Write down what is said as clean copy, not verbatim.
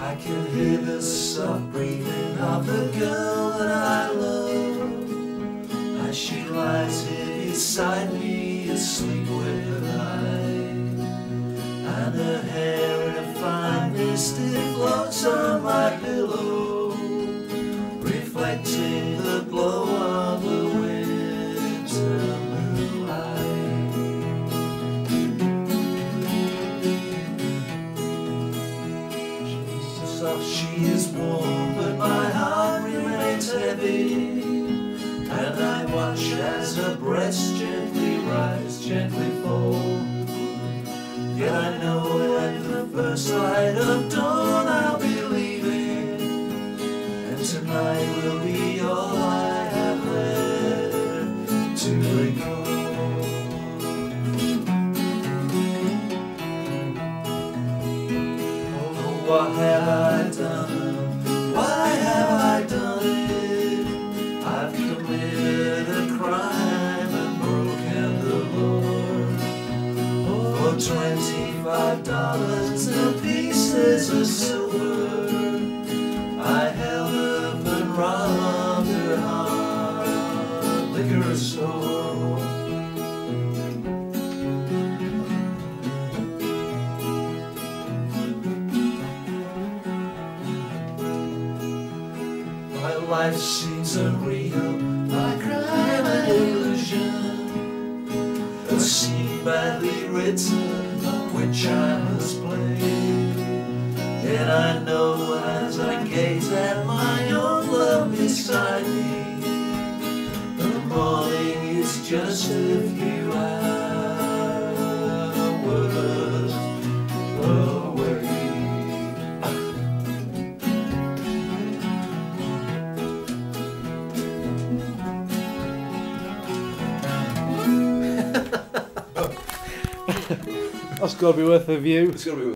I can hear the soft breathing of the girl that I love as she lies here beside me, asleep with her eyes, and her hair in a fine mist it floats on my pillow, reflecting the glow of the winter moonlight. So she is warm, but my heart remains heavy, and I watch as her breasts gently rise, gently fall. Yet I know at the first light of dawn I'll be leaving, and tonight will be all I have left to recall. Oh, what have I done? Why have I done it? I've committed a crime and broken the law. For $25 and pieces of silver, I held up and robbed her hard liquor store. My life seems unreal, my crime an illusion, a scene badly written on which I must play. Yet I know as I gaze at my own love beside me, the morning is just a few hours away. That's got to be worth a view. It's gonna be